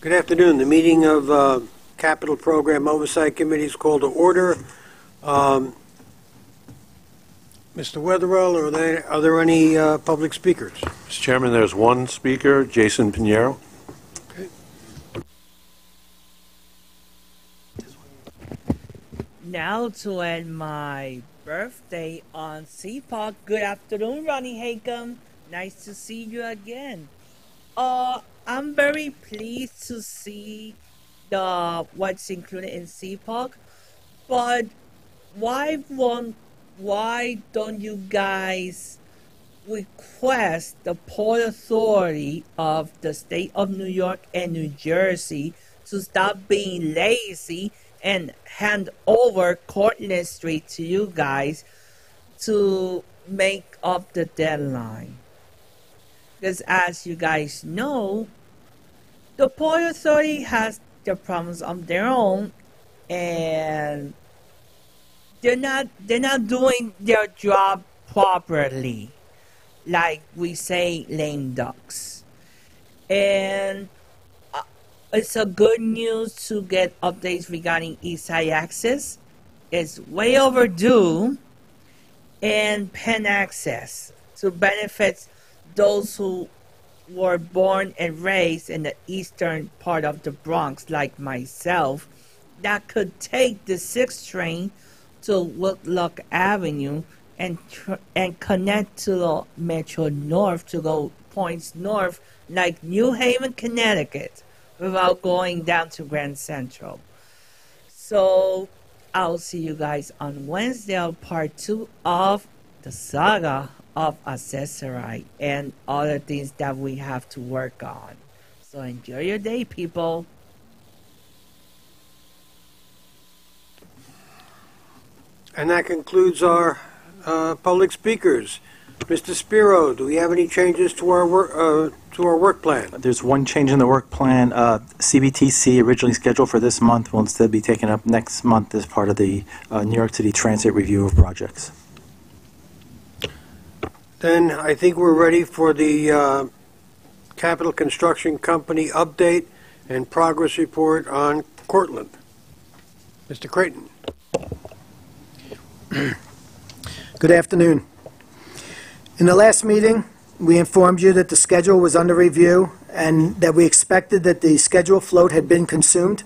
Good afternoon. The meeting of Capital Program Oversight Committee is called to order. Mr. Weatherall, are there any public speakers? Mr. Chairman, there's one speaker, Jason Pinheiro. Okay. Now to end my birthday on CPOC. Good afternoon, Ronnie Hakem. Nice to see you again. I'm very pleased to see what's included in CPOC, but why don't you guys request the Port Authority of the state of New York and New Jersey to stop being lazy and hand over Cortlandt Street to you guys to make up the deadline? Because as you guys know, the Port Authority has their problems on their own, and they're not doing their job properly, like we say, lame ducks. And it's a good news to get updates regarding East Side Access. It's way overdue, and Penn Access to benefit those who were born and raised in the eastern part of the Bronx, like myself, that could take the 6th train to Woodlock Avenue and connect to the Metro North to go points north, like New Haven, Connecticut, without going down to Grand Central. So I'll see you guys on Wednesday on part 2 of the saga of Accessorite and other things that we have to work on. So enjoy your day, people. And that concludes our public speakers. Mr. Spiro, do we have any changes to our work plan? There's one change in the work plan. CBTC, originally scheduled for this month, will instead be taken up next month as part of the New York City Transit Review of Projects. Then I think we're ready for the Capital Construction Company update and progress report on Cortlandt. Mr. Creighton. Good afternoon. In the last meeting, we informed you that the schedule was under review and that we expected that the schedule float had been consumed.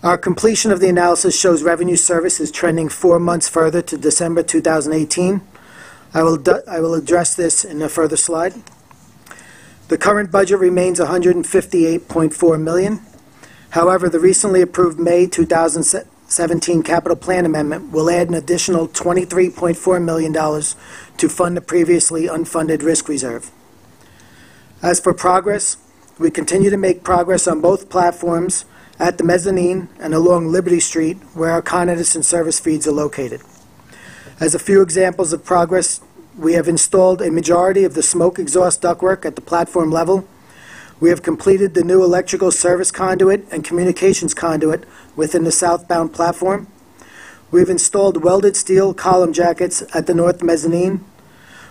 Our completion of the analysis shows revenue service is trending 4 months further to December 2018. I will address this in a further slide. The current budget remains $158.4 million. However, the recently approved May 2017 capital plan amendment will add an additional $23.4 million to fund the previously unfunded risk reserve. As for progress, we continue to make progress on both platforms at the mezzanine and along Liberty Street, where our Con Edison service feeds are located. As a few examples of progress, we have installed a majority of the smoke exhaust ductwork at the platform level. We have completed the new electrical service conduit and communications conduit within the southbound platform. We have installed welded steel column jackets at the north mezzanine.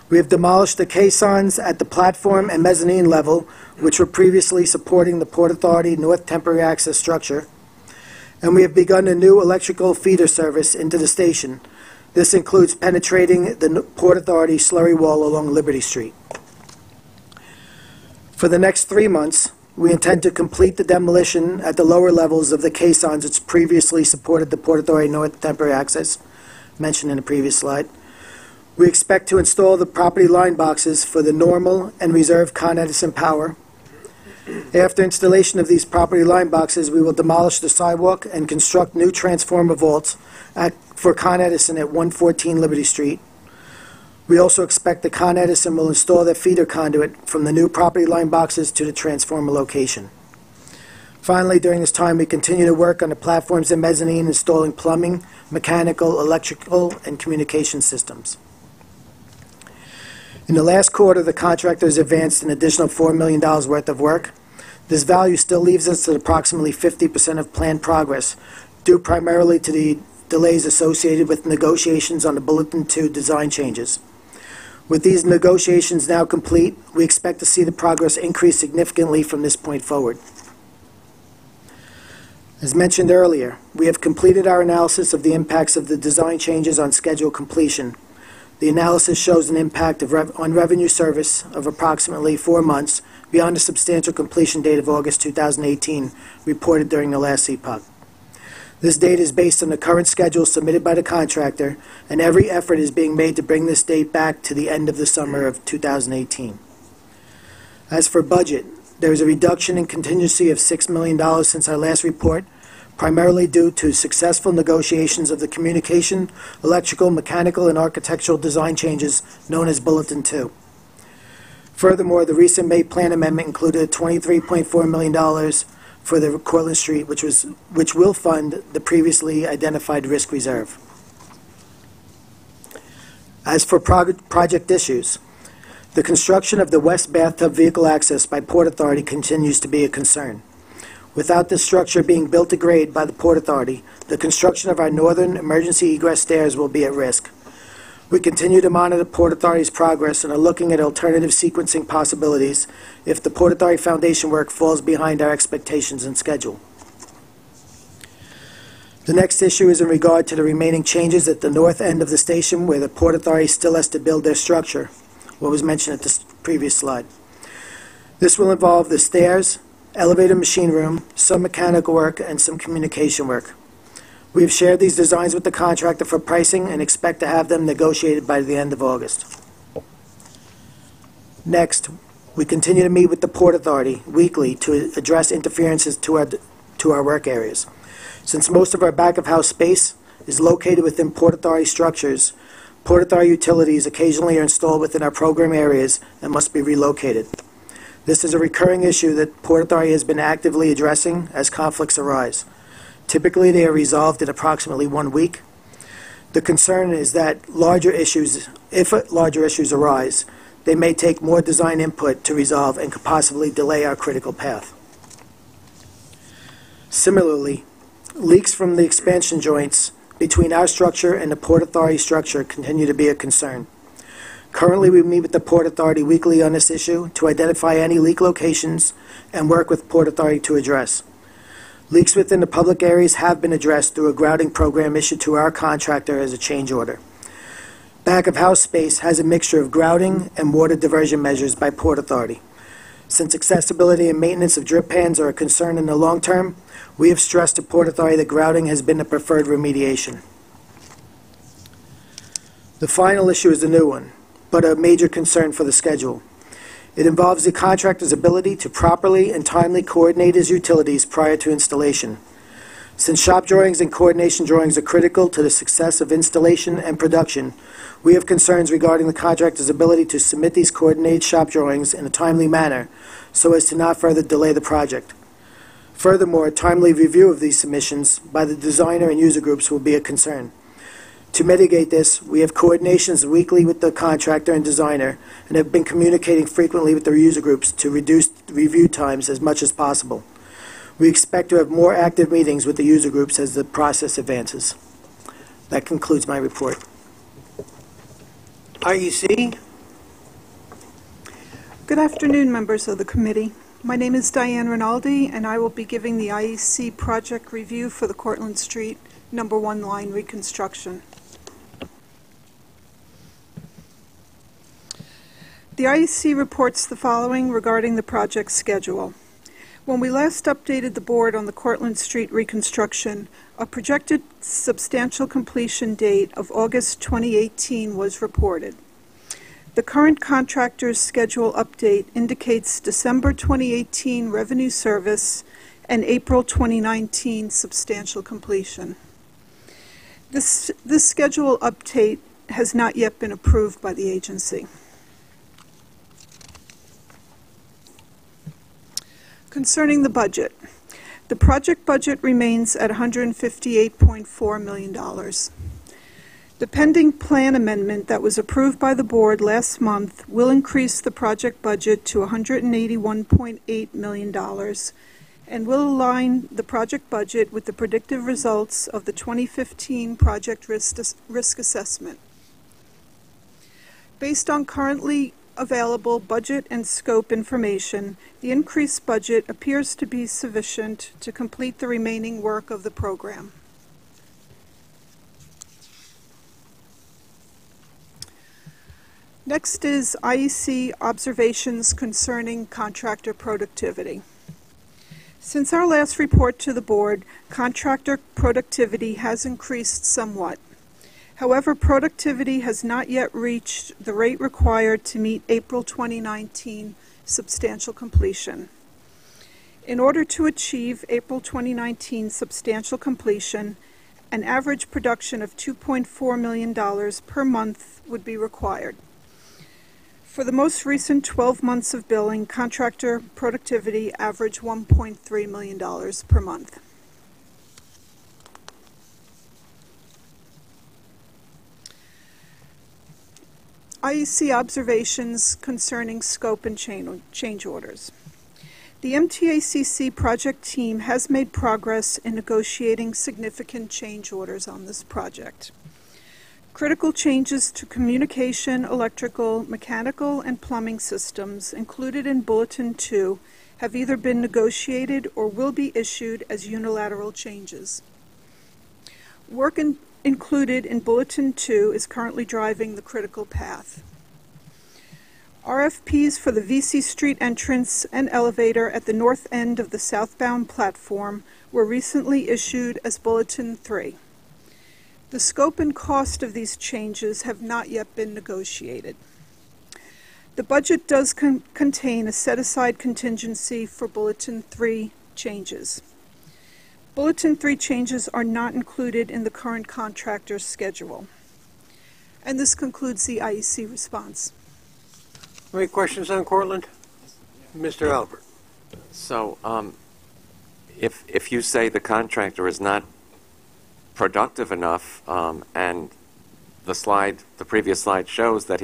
We have demolished the caissons at the platform and mezzanine level, which were previously supporting the Port Authority North Temporary Access structure. And we have begun a new electrical feeder service into the station. This includes penetrating the Port Authority slurry wall along Liberty Street. For the next 3 months, we intend to complete the demolition at the lower levels of the caissons which previously supported the Port Authority North Temporary Access, mentioned in the previous slide. We expect to install the property line boxes for the normal and reserve Con Edison power. After installation of these property line boxes, we will demolish the sidewalk and construct new transformer vaults for Con Edison at 114 Liberty Street. We also expect the Con Edison will install their feeder conduit from the new property line boxes to the transformer location. Finally, during this time, we continue to work on the platforms and mezzanine, installing plumbing, mechanical, electrical, and communication systems. In the last quarter, the contractors advanced an additional $4 million worth of work. This value still leaves us at approximately 50% of planned progress, due primarily to the delays associated with negotiations on the Bulletin 2 design changes. With these negotiations now complete, we expect to see the progress increase significantly from this point forward. As mentioned earlier, we have completed our analysis of the impacts of the design changes on schedule completion. The analysis shows an impact on revenue service of approximately 4 months beyond the substantial completion date of August 2018 reported during the last CPOC. This date is based on the current schedule submitted by the contractor, and every effort is being made to bring this date back to the end of the summer of 2018. As for budget, there is a reduction in contingency of $6 million since our last report, primarily due to successful negotiations of the communication, electrical, mechanical, and architectural design changes known as Bulletin 2. Furthermore, the recent May plan amendment included $23.4 million for the Cortlandt Street, which will fund the previously identified risk reserve. As for project issues, the construction of the West Bathtub Vehicle Access by Port Authority continues to be a concern. Without this structure being built to grade by the Port Authority, the construction of our northern emergency egress stairs will be at risk. We continue to monitor Port Authority's progress and are looking at alternative sequencing possibilities if the Port Authority foundation work falls behind our expectations and schedule. The next issue is in regard to the remaining changes at the north end of the station where the Port Authority still has to build their structure, what was mentioned at the previous slide. This will involve the stairs, elevator machine room, some mechanical work, and some communication work. We have shared these designs with the contractor for pricing and expect to have them negotiated by the end of August. Next, we continue to meet with the Port Authority weekly to address interferences to our work areas. Since most of our back-of-house space is located within Port Authority structures, Port Authority utilities occasionally are installed within our program areas and must be relocated. This is a recurring issue that Port Authority has been actively addressing as conflicts arise. Typically, they are resolved in approximately 1 week. The concern is that if larger issues arise, they may take more design input to resolve and could possibly delay our critical path. Similarly, leaks from the expansion joints between our structure and the Port Authority structure continue to be a concern. Currently, we meet with the Port Authority weekly on this issue to identify any leak locations and work with Port Authority to address. Leaks within the public areas have been addressed through a grouting program issued to our contractor as a change order. Back-of-house space has a mixture of grouting and water diversion measures by Port Authority. Since accessibility and maintenance of drip pans are a concern in the long term, we have stressed to Port Authority that grouting has been the preferred remediation. The final issue is a new one, but a major concern for the schedule. It involves the contractor's ability to properly and timely coordinate his utilities prior to installation. Since shop drawings and coordination drawings are critical to the success of installation and production, we have concerns regarding the contractor's ability to submit these coordinated shop drawings in a timely manner so as to not further delay the project. Furthermore, timely review of these submissions by the designer and user groups will be a concern. To mitigate this, we have coordinations weekly with the contractor and designer and have been communicating frequently with the user groups to reduce review times as much as possible. We expect to have more active meetings with the user groups as the process advances. That concludes my report. IEC? Good afternoon, members of the committee. My name is Diane Rinaldi, and I will be giving the IEC project review for the Cortlandt Street number 1 line reconstruction. The IEC reports the following regarding the project schedule. When we last updated the board on the Cortlandt Street reconstruction, a projected substantial completion date of August 2018 was reported. The current contractor's schedule update indicates December 2018 revenue service and April 2019 substantial completion. This schedule update has not yet been approved by the agency. Concerning the budget, the project budget remains at $158.4 million. The pending plan amendment that was approved by the board last month will increase the project budget to $181.8 million and will align the project budget with the predictive results of the 2015 project risk assessment. Based on currently available budget and scope information, the increased budget appears to be sufficient to complete the remaining work of the program. Next is IEC observations concerning contractor productivity. Since our last report to the board, contractor productivity has increased somewhat. However, productivity has not yet reached the rate required to meet April 2019 substantial completion. In order to achieve April 2019 substantial completion, an average production of $2.4 million per month would be required. For the most recent 12 months of billing, contractor productivity averaged $1.3 million per month. IEC observations concerning scope and change orders. The MTA project team has made progress in negotiating significant change orders on this project. Critical changes to communication, electrical, mechanical, and plumbing systems included in Bulletin 2 have either been negotiated or will be issued as unilateral changes. Work included in Bulletin 2 is currently driving the critical path. RFPs for the VC Street entrance and elevator at the north end of the southbound platform were recently issued as Bulletin 3. The scope and cost of these changes have not yet been negotiated. The budget does contain a set-aside contingency for Bulletin 3 changes. Bulletin 3 changes are not included in the current contractor's schedule. And this concludes the IEC response. Any questions on Cortland? Mr. Albert. So, if you say the contractor is not productive enough, and the previous slide shows that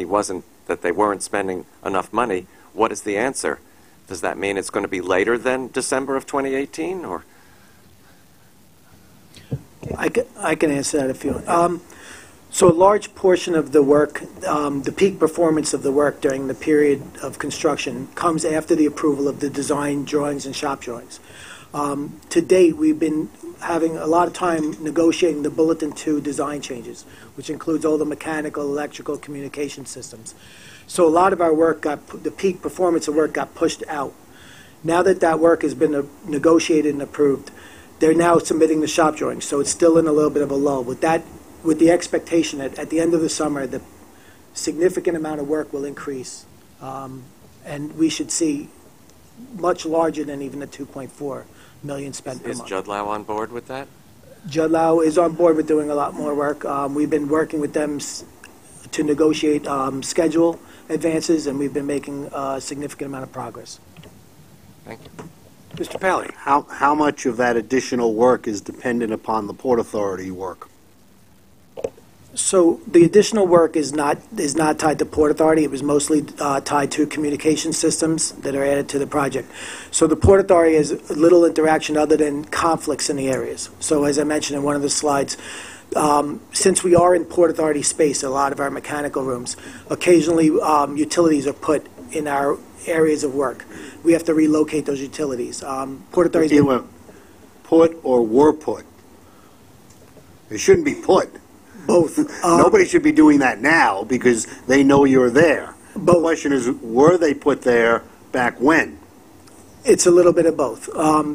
they weren't spending enough money, what is the answer? Does that mean it's going to be later than December of 2018, or? I can answer that if you want. So a large portion of the work, the peak performance of the work during the period of construction comes after the approval of the design drawings and shop drawings. To date, we've been having a lot of time negotiating the Bulletin 2 design changes, which includes all the mechanical, electrical, communication systems. So a lot of our work the peak performance of work got pushed out. Now that that work has been negotiated and approved, they're now submitting the shop drawings, so it's still in a little bit of a lull. With the expectation that at the end of the summer, the significant amount of work will increase, and we should see much larger than even the 2.4 million spent per month. Is Judlow on board with that? Judlow is on board with doing a lot more work. We've been working with them to negotiate schedule advances, and we've been making a significant amount of progress. Thank you. Mr. Pally. How much of that additional work is dependent upon the Port Authority work? So the additional work is not tied to Port Authority. It was mostly tied to communication systems that are added to the project. So the Port Authority has little interaction other than conflicts in the areas. So as I mentioned in one of the slides, since we are in Port Authority space, a lot of our mechanical rooms, occasionally utilities are put in our areas of work. We have to relocate those utilities. Port Authority put or were put. It shouldn't be put. Both. Nobody should be doing that now because they know you're there. The question is, were they put there back when? It's a little bit of both.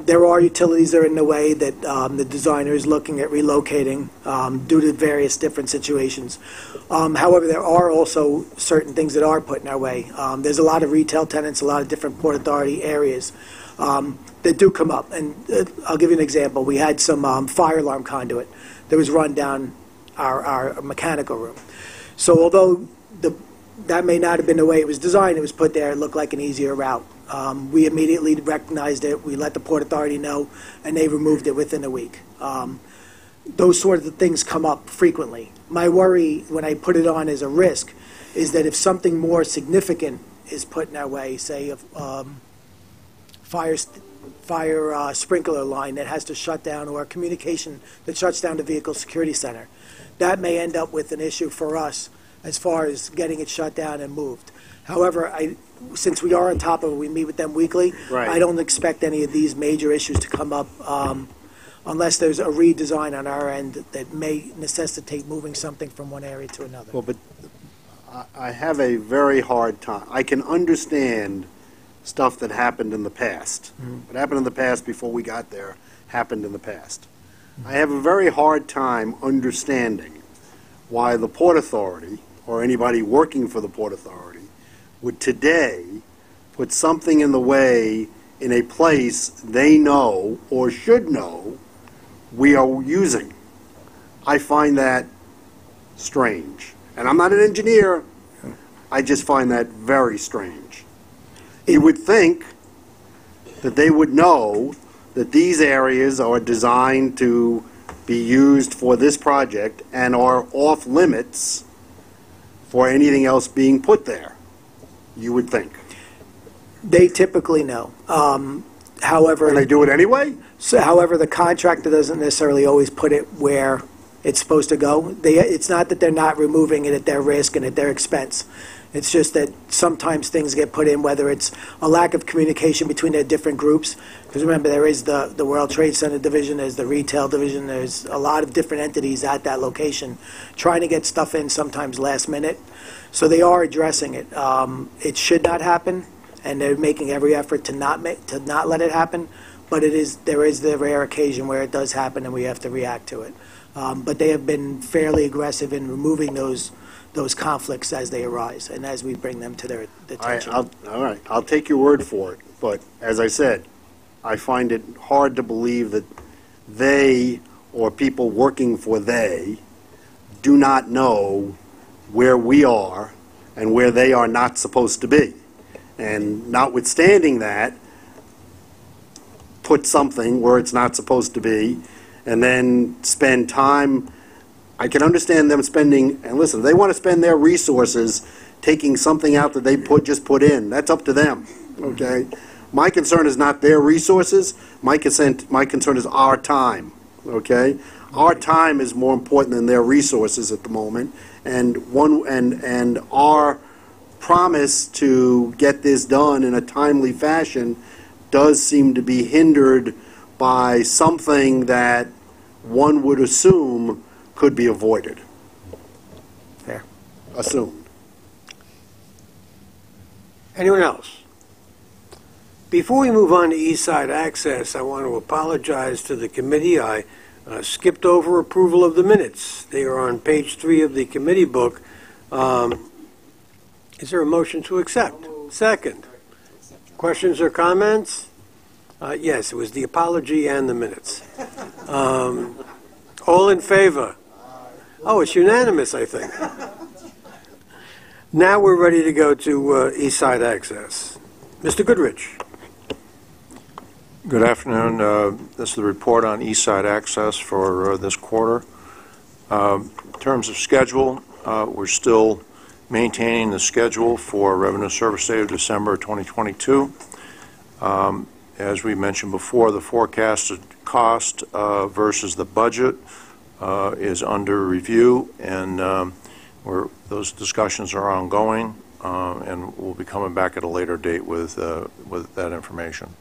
There are utilities that are in the way that the designer is looking at relocating due to various different situations. However, there are also certain things that are put in our way. There's a lot of retail tenants, a lot of different Port Authority areas that do come up. And I'll give you an example. We had some fire alarm conduit that was run down our mechanical room. So although that may not have been the way it was designed, it was put there, it looked like an easier route. We immediately recognized it, we let the Port Authority know, and they removed it within a week. Those sort of things come up frequently. My worry when I put it on as a risk is that if something more significant is put in our way, say a fire sprinkler line that has to shut down, or a communication that shuts down the vehicle security center, that may end up with an issue for us as far as getting it shut down and moved. However, since we are on top of it, we meet with them weekly. Right. I don't expect any of these major issues to come up unless there's a redesign on our end that may necessitate moving something from one area to another. Well, but I have a very hard time. I can understand stuff that happened in the past. What happened in the past before we got there happened in the past. I have a very hard time understanding why the Port Authority, or anybody working for the Port Authority, would today put something in the way in a place they know or should know we are using. I find that strange. And I'm not an engineer. I just find that very strange. You would think that they would know that these areas are designed to be used for this project and are off limits for anything else being put there. You would think. They typically know. However, And they do it anyway? however, the contractor doesn't necessarily always put it where it's supposed to go. It's not that they're not removing it at their risk and at their expense. It's just that sometimes things get put in, whether it's a lack of communication between their different groups. Because remember, there is the World Trade Center division, there's the retail division, there's a lot of different entities at that location trying to get stuff in sometimes last minute. So they are addressing it. It should not happen, and they're making every effort to not let it happen. But there is the rare occasion where it does happen, and we have to react to it. But they have been fairly aggressive in removing those conflicts as they arise and as we bring them to their attention. All right, I'll take your word for it. But as I said, I find it hard to believe that they or people working for they do not know where we are and where they are not supposed to be. And notwithstanding that, put something where it's not supposed to be and then spend time. I can understand them spending, and listen, they want to spend their resources taking something out that they just put in. That's up to them, okay? My concern is not their resources. My concern is our time, okay? Our time is more important than their resources at the moment, and our promise to get this done in a timely fashion does seem to be hindered by something that one would assume could be avoided. Fair. Assumed. Anyone else? Before we move on to East Side Access, I want to apologize to the committee. I skipped over approval of the minutes. They are on page 3 of the committee book. Is there a motion to accept? Second. Questions or comments? Yes, it was the apology and the minutes. All in favor? Oh, it's unanimous, I think. Now we're ready to go to East Side Access. Mr. Goodrich. Good afternoon. This is the report on East Side Access for this quarter. In terms of schedule, we're still maintaining the schedule for Revenue Service Day of December 2022. As we mentioned before, the forecasted cost versus the budget is under review, and those discussions are ongoing, and we'll be coming back at a later date with that information.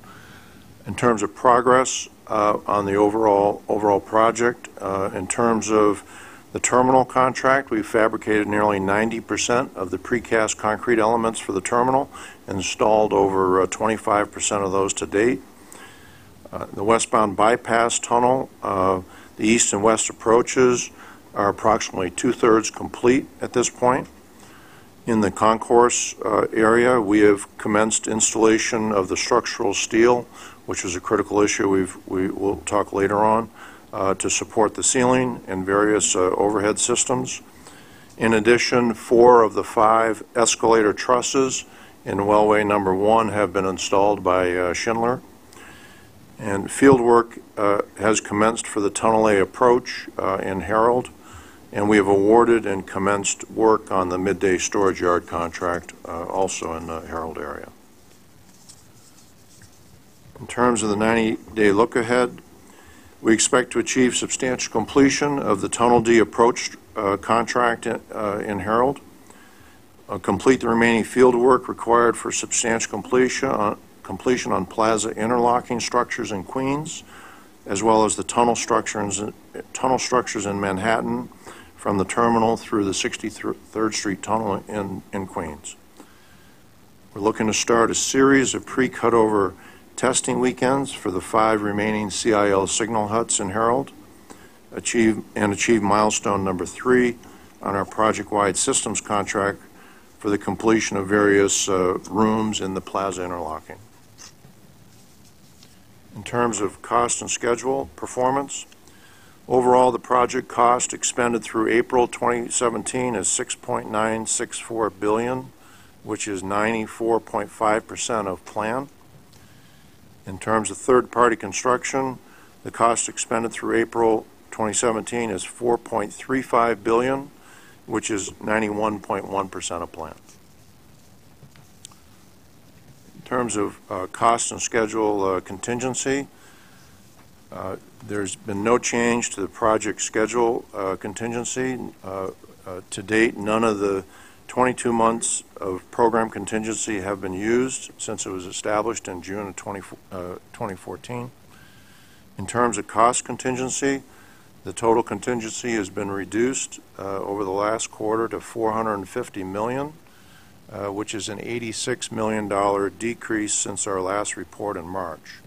In terms of progress on the overall project, in terms of the terminal contract, we've fabricated nearly 90% of the precast concrete elements for the terminal, installed over 25% of those to date. The westbound bypass tunnel, the east and west approaches are approximately 2/3 complete at this point. In the concourse area, we have commenced installation of the structural steel, which is a critical issue we will talk later on, to support the ceiling and various overhead systems. In addition, 4 of the 5 escalator trusses in wellway number 1 have been installed by Schindler. And field work has commenced for the Tunnel A approach in Herald, and we have awarded and commenced work on the midday storage yard contract also in the Herald area. In terms of the 90-day look ahead, we expect to achieve substantial completion of the Tunnel D approach contract in Herald. Complete the remaining field work required for substantial completion on plaza interlocking structures in Queens, as well as the tunnel structures in Manhattan from the terminal through the 63rd Street Tunnel in Queens. We're looking to start a series of pre-cutover testing weekends for the 5 remaining CIL signal huts in Herald, achieve milestone number 3 on our project-wide systems contract for the completion of various rooms in the plaza interlocking. In terms of cost and schedule performance, overall the project cost expended through April 2017 is $6.964 billion, which is 94.5% of plan. In terms of third-party construction, the cost expended through April 2017 is $4.35 billion, which is 91.1% of plan. In terms of cost and schedule contingency, there's been no change to the project schedule contingency. To date, none of the 22 months of program contingency have been used since it was established in June of 2014. In terms of cost contingency, the total contingency has been reduced over the last quarter to $450 million, which is an $86 million decrease since our last report in March.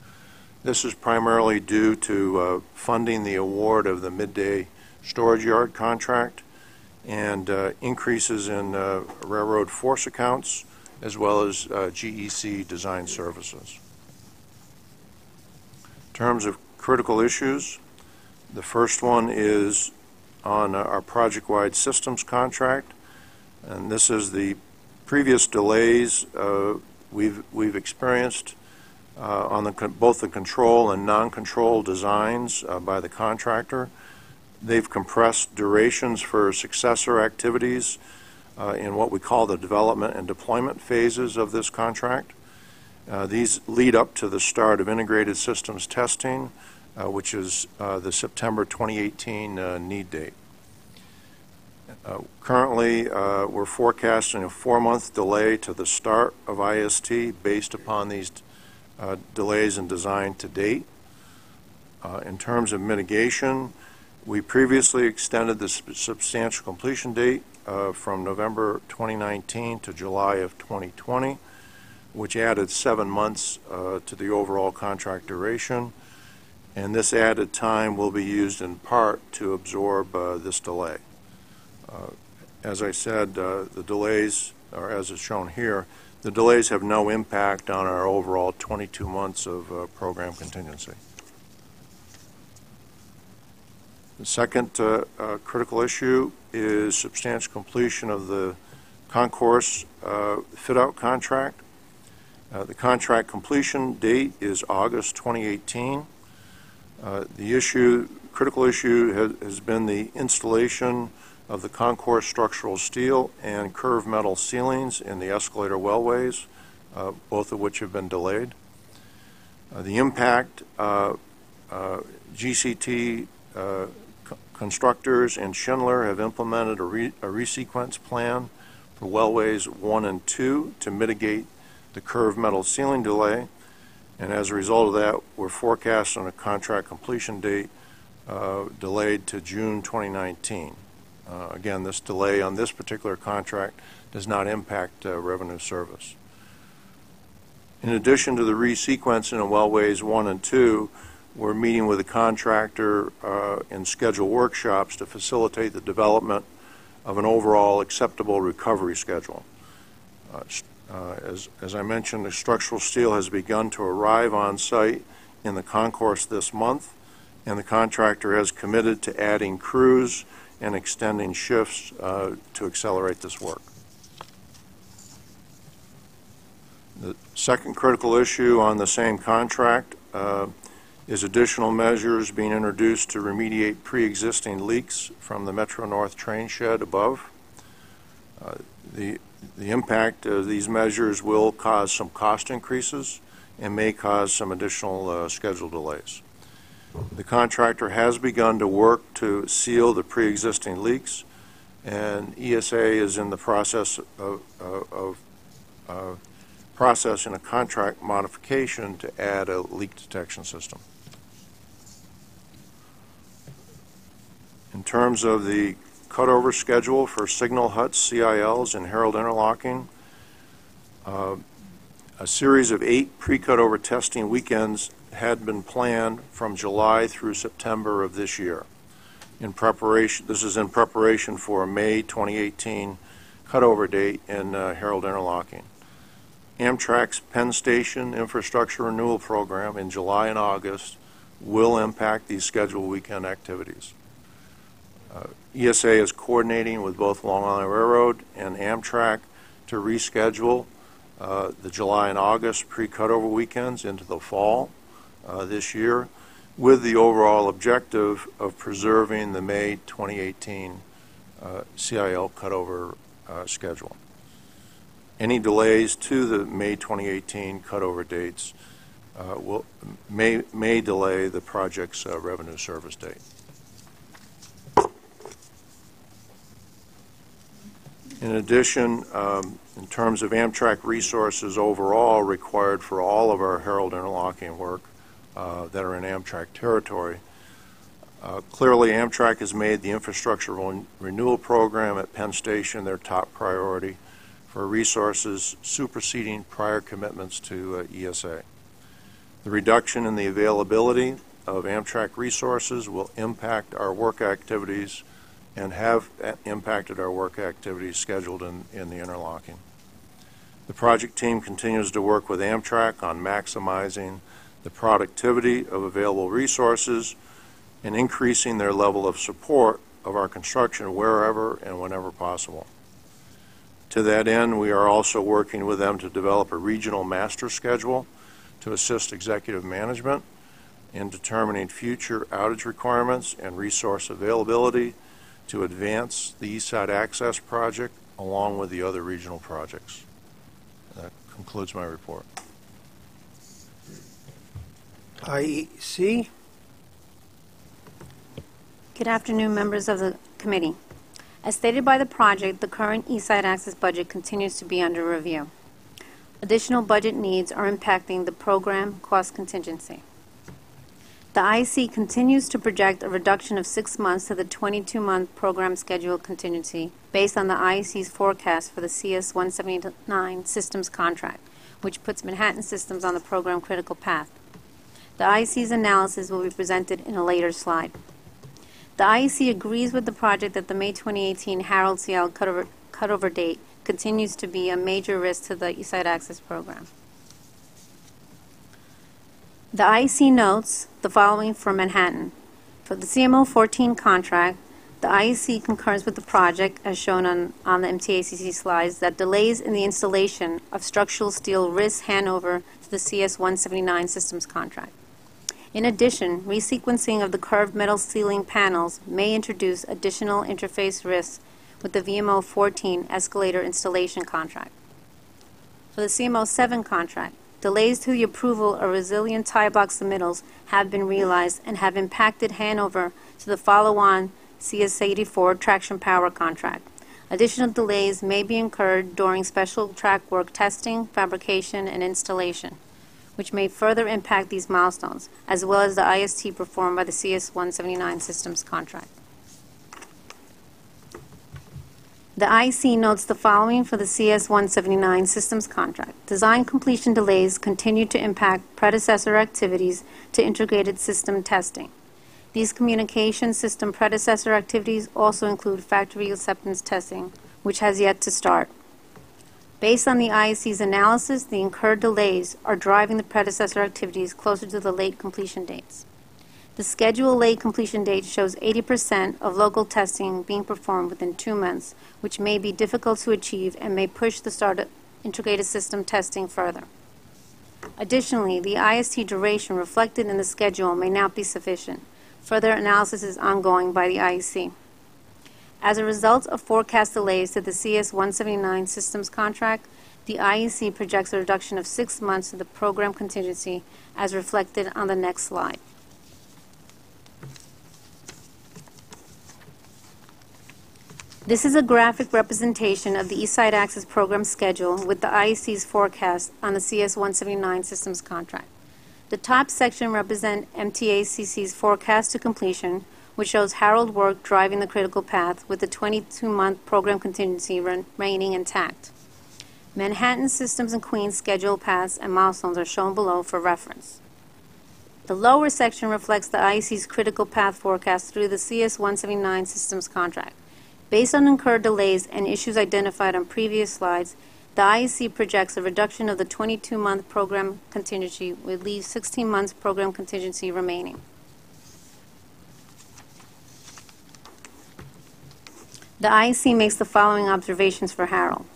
This is primarily due to funding the award of the midday storage yard contract and increases in railroad force accounts, as well as GEC design services. In terms of critical issues, the first one is on our project-wide systems contract, and this is the previous delays we've experienced on both the control and non-control designs by the contractor. They've compressed durations for successor activities in what we call the development and deployment phases of this contract. These lead up to the start of integrated systems testing, which is the September 2018 need date. Currently, we're forecasting a 4-month delay to the start of IST based upon these delays in design to date. In terms of mitigation, we previously extended the substantial completion date from November 2019 to July of 2020, which added 7 months to the overall contract duration. And this added time will be used in part to absorb this delay. As I said, the delays, or as is shown here, the delays have no impact on our overall 22 months of program contingency. The second critical issue is substantial completion of the concourse fit-out contract. The contract completion date is August 2018. The critical issue has been the installation of the concourse structural steel and curved metal ceilings in the escalator wellways, both of which have been delayed. The impact, GCT constructors and Schindler have implemented a resequence plan for wellways 1 and 2 to mitigate the curved metal ceiling delay. And as a result of that, we're forecasting a contract completion date delayed to June 2019. Again, this delay on this particular contract does not impact revenue service. In addition to the resequencing of wellways 1 and 2, we're meeting with the contractor in scheduled workshops to facilitate the development of an overall acceptable recovery schedule. As I mentioned, the structural steel has begun to arrive on site in the concourse this month, and the contractor has committed to adding crews and extending shifts to accelerate this work. The second critical issue on the same contract is additional measures being introduced to remediate pre-existing leaks from the Metro North train shed above. The impact of these measures will cause some cost increases and may cause some additional schedule delays. The contractor has begun to work to seal the pre-existing leaks, and ESA is in the process of processing a contract modification to add a leak detection system. In terms of the cutover schedule for signal huts, CILs, and Herald interlocking, a series of 8 pre-cutover testing weekends had been planned from July through September of this year. This is in preparation for a May 2018 cutover date in Herald interlocking. Amtrak's Penn Station infrastructure renewal program in July and August will impact these scheduled weekend activities. ESA is coordinating with both Long Island Railroad and Amtrak to reschedule the July and August pre-cutover weekends into the fall this year, with the overall objective of preserving the May 2018 CIL cutover schedule. Any delays to the May 2018 cutover dates may delay the project's revenue service date. In addition, in terms of Amtrak resources overall required for all of our Herald interlocking work that are in Amtrak territory, clearly Amtrak has made the infrastructure renewal program at Penn Station their top priority for resources superseding prior commitments to ESA. The reduction in the availability of Amtrak resources will impact our work activities and have impacted our work activities scheduled in the interlocking. The project team continues to work with Amtrak on maximizing the productivity of available resources and increasing their level of support of our construction wherever and whenever possible. To that end, we are also working with them to develop a regional master schedule to assist executive management in determining future outage requirements and resource availability to advance the East Side Access project along with the other regional projects. That concludes my report. IEC? Good afternoon, members of the committee. As stated by the project, the current East Side Access budget continues to be under review. Additional budget needs are impacting the program cost contingency. The IEC continues to project a reduction of 6 months to the 22-month program schedule contingency based on the IEC's forecast for the CS-179 systems contract, which puts Manhattan Systems on the program critical path. The IEC's analysis will be presented in a later slide. The IEC agrees with the project that the May 2018 Harold CL cutover date continues to be a major risk to the East Side Access program. The IEC notes the following for Manhattan. For the CMO 14 contract, the IEC concurs with the project, as shown on the MTA slides, that delays in the installation of structural steel risk handover to the CS-179 systems contract. In addition, resequencing of the curved metal ceiling panels may introduce additional interface risks with the VMO 14 escalator installation contract. For the CMO 7 contract, delays to the approval of resilient tie box submittals have been realized and have impacted handover to the follow-on CS-84 traction power contract. Additional delays may be incurred during special track work testing, fabrication, and installation, which may further impact these milestones, as well as the IST performed by the CS-179 systems contract. The IEC notes the following for the CS-179 systems contract. Design completion delays continue to impact predecessor activities to integrated system testing. These communication system predecessor activities also include factory acceptance testing, which has yet to start. Based on the IEC's analysis, the incurred delays are driving the predecessor activities closer to the late completion dates. The scheduled late completion date shows 80% of local testing being performed within 2 months, which may be difficult to achieve and may push the start of integrated system testing further. Additionally, the IST duration reflected in the schedule may not be sufficient. Further analysis is ongoing by the IEC. As a result of forecast delays to the CS-179 systems contract, the IEC projects a reduction of 6 months to the program contingency as reflected on the next slide. This is a graphic representation of the East Side Access Program schedule with the IEC's forecast on the CS-179 systems contract. The top section represents MTACC's forecast to completion, which shows Harold work driving the critical path with the 22-month program contingency remaining intact. Manhattan Systems and Queens schedule paths and milestones are shown below for reference. The lower section reflects the IEC's critical path forecast through the CS-179 systems contract. Based on incurred delays and issues identified on previous slides, the IEC projects a reduction of the 22-month program contingency, would leave 16 months program contingency remaining. The IEC makes the following observations for Harold.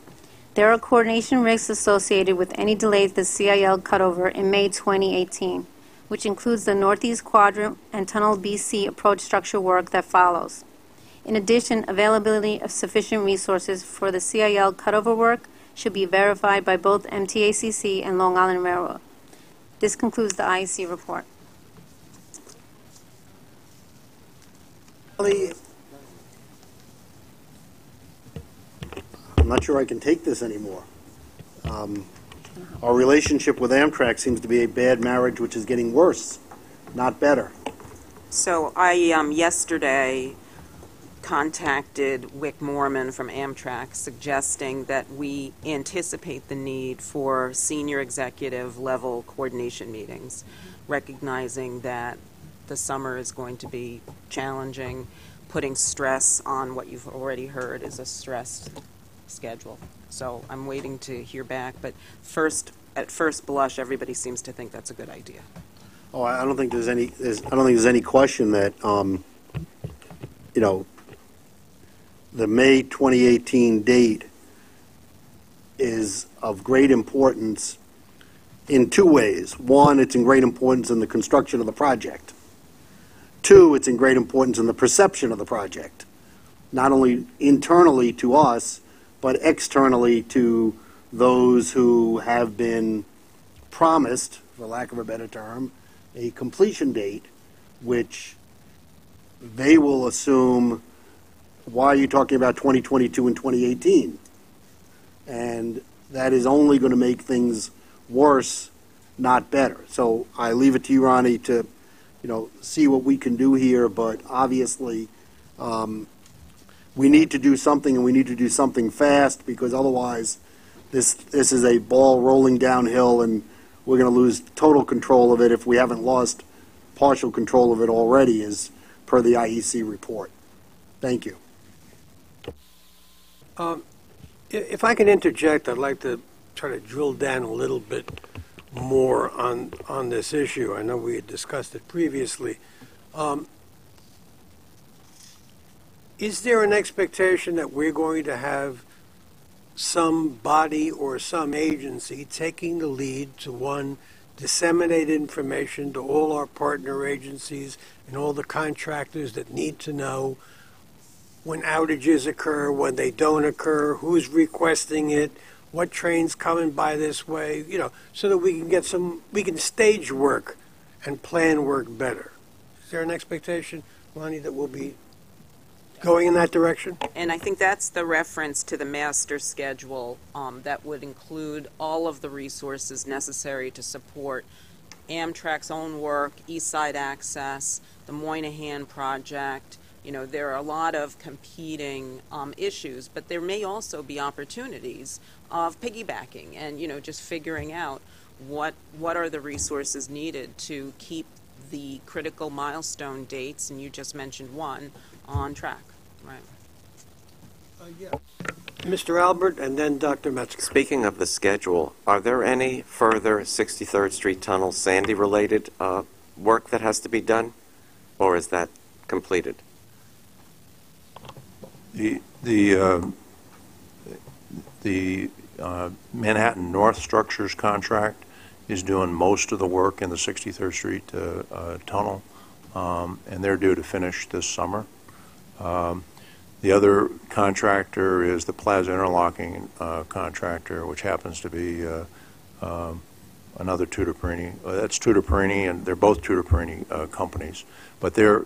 There are coordination risks associated with any delays to the CIL cutover in May 2018, which includes the Northeast Quadrant and Tunnel BC approach structure work that follows. In addition, availability of sufficient resources for the CIL cutover work should be verified by both MTACC and Long Island Railroad. This concludes the IEC report. I'm not sure I can take this anymore. Our relationship with Amtrak seems to be a bad marriage which is getting worse, not better. So I yesterday contacted Wick Moorman from Amtrak suggesting that we anticipate the need for senior executive level coordination meetings, recognizing that the summer is going to be challenging, putting stress on what you've already heard is a stressed schedule. So I'm waiting to hear back, but at first blush, everybody seems to think that's a good idea. Oh, I don't think there's any question that you know, the May 2018 date is of great importance in two ways. One, it's in great importance in the construction of the project. Two, it's in great importance in the perception of the project, not only internally to us, but externally to those who have been promised, for lack of a better term, a completion date, which they will assume, why are you talking about 2022 and 2018? And that is only going to make things worse, not better. So I leave it to you, Ronnie, to see what we can do here, but obviously we need to do something, and we need to do something fast, because otherwise this is a ball rolling downhill, and we're going to lose total control of it if we haven't lost partial control of it already, as per the IEC report. Thank you. If I can interject, I'd like to try to drill down a little bit more on this issue. I know we had discussed it previously. Is there an expectation that we're going to have some body or some agency taking the lead to, one, disseminate information to all our partner agencies and all the contractors that need to know when outages occur, when they don't occur, who's requesting it, what train's coming by this way, so that we can stage work and plan work better. Is there an expectation, Lonnie, that we'll be going in that direction? And I think that's the reference to the master schedule that would include all of the resources necessary to support Amtrak's own work, East Side Access, the Moynihan Project. There are a lot of competing issues, but there may also be opportunities of piggybacking and, just figuring out what are the resources needed to keep the critical milestone dates, and you just mentioned one, on track. Right. Yeah. Mr. Albert, and then Dr. Metzger. Speaking of the schedule, are there any further 63rd Street Tunnel Sandy-related work that has to be done, or is that completed? The Manhattan North Structures contract is doing most of the work in the 63rd Street tunnel, and they're due to finish this summer. The other contractor is the Plaza Interlocking contractor, which happens to be another Tutor Perini. That's Tutor Perini, and they're both Tutor Perini companies. But they're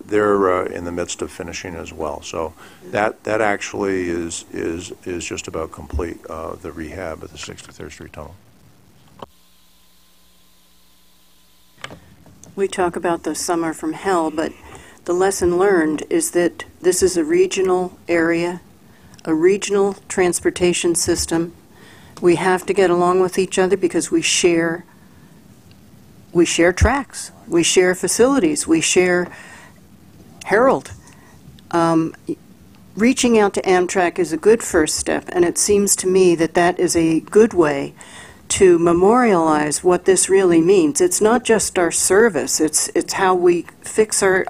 in the midst of finishing as well. So that actually is just about complete, the rehab of the 63rd Street Tunnel. We talk about the summer from hell, but the lesson learned is that this is a regional area, a regional transportation system. We have to get along with each other because we share tracks, we share facilities, we share Harold. Reaching out to Amtrak is a good first step, and it seems to me that that is a good way to memorialize what this really means. It's not just our service, it's how we fix our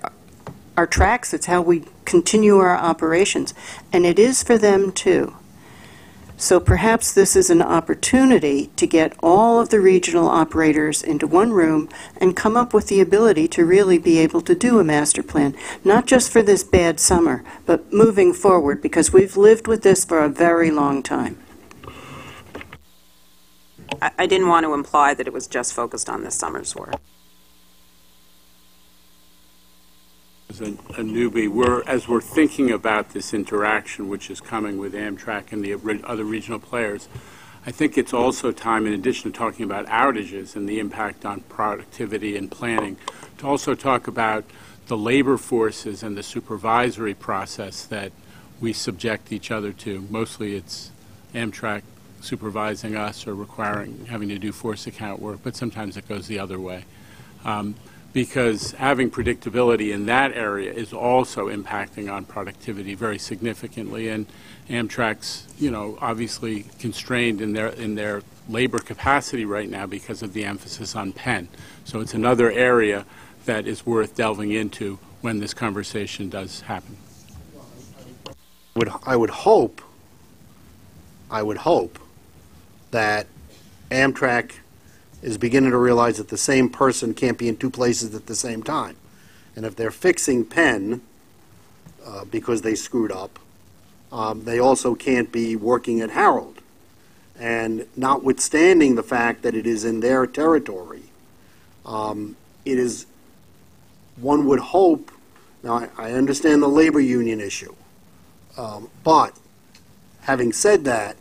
tracks, it's how we continue our operations, and it is for them too. So perhaps this is an opportunity to get all of the regional operators into one room and come up with the ability to really be able to do a master plan, not just for this bad summer, but moving forward, because we've lived with this for a very long time. I didn't want to imply that it was just focused on this summer's work. As a newbie, as we're thinking about this interaction which is coming with Amtrak and the other regional players, I think it's also time, in addition to talking about outages and the impact on productivity and planning, to also talk about the labor forces and the supervisory process that we subject each other to. Mostly it's Amtrak supervising us or having to do force account work, but sometimes it goes the other way. Because having predictability in that area is also impacting on productivity very significantly, and Amtrak's, obviously constrained in their labor capacity right now because of the emphasis on Penn. So it's another area that is worth delving into when this conversation does happen. I would hope that Amtrak is beginning to realize that the same person can't be in two places at the same time. And if they're fixing Penn because they screwed up, they also can't be working at Harold. And notwithstanding the fact that it is in their territory, it is, one would hope, now I understand the labor union issue, but having said that,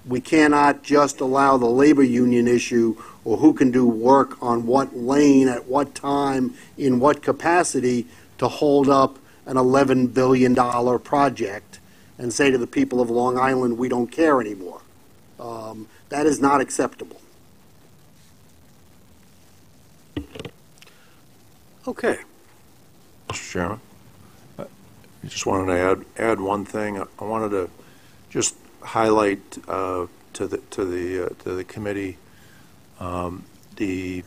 we cannot just allow the labor union issue or who can do work on what lane at what time in what capacity to hold up an $11 billion project and say to the people of Long Island, we don't care anymore. That is not acceptable. Okay. Mr. Chairman, I just wanted to add one thing. I wanted to just highlight to the committee the